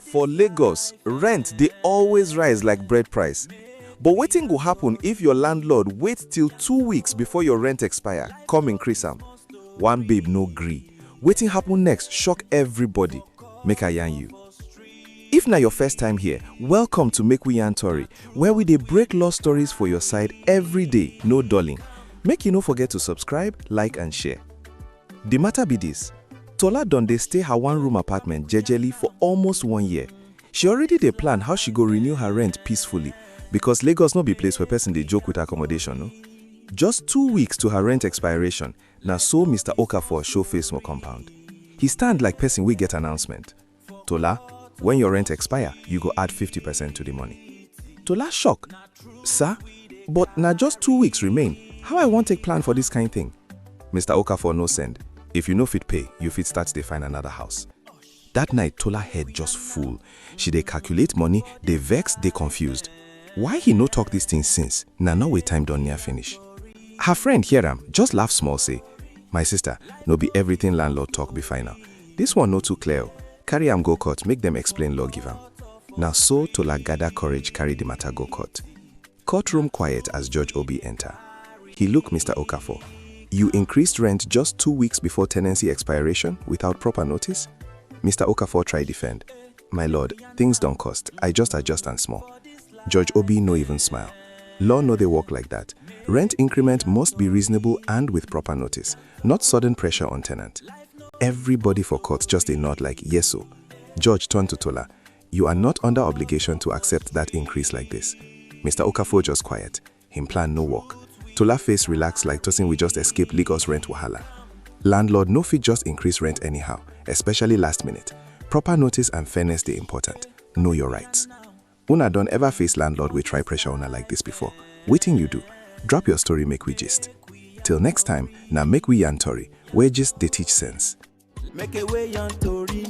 For Lagos, rent they always rise like bread price. But wetin go happen if your landlord wait till 2 weeks before your rent expire, come increase am? One babe no gree. Wetin happen next shock everybody. Make I yarn you. If na your first time here, welcome to Make We Yan Tori, where we dey break law stories for your side every day, no dulling. Make you no forget to subscribe, like and share. The matter be this. Tola don dey stay her one-room apartment jejely for almost 1 year. She already dey plan how she go renew her rent peacefully because Lagos no be place where person dey joke with accommodation, no? Just 2 weeks to her rent expiration, na so Mr. Okafor show face for compound. He stand like person wey get announcement. Tola, when your rent expire, you go add 50% to the money. Tola shock. Sir, but na just 2 weeks remain. How I wan take plan for this kind thing? Mr. Okafor no send. If you no fit pay, you fit start to find another house. That night, Tola head just full. She dey calculate money, dey vex, dey confused. Why he no talk these things since? Na now wey time don near finish. Her friend hear am, just laugh small say, "My sister, no be everything landlord talk be final. This one no too clear. Carry am go court, make them explain law give am." Now so Tola gather courage carry the matter go court. Courtroom quiet as Judge Obi enter. He look Mr. Okafor. You increased rent just 2 weeks before tenancy expiration without proper notice? Mr. Okafor try defend. "My lord, things don't cost. I just adjust and small." Judge Obi no even smile. Law no dey work like that. Rent increment must be reasonable and with proper notice, not sudden pressure on tenant. Everybody for court just a nod like yes so. Judge turned to Tola. "You are not under obligation to accept that increase like this." Mr. Okafor just quiet. Him plan no work. Tola face relaxed like tossing we just escape Lagos rent wahala. Landlord no fit just increase rent anyhow, especially last minute. Proper notice and fairness dey important. Know your rights. Una don ever face landlord we try pressure una like this before? Wetin you do? Drop your story make we gist. Till next time, na Make We Yan Tori, where gist dey teach sense. Make a way Yan Tori.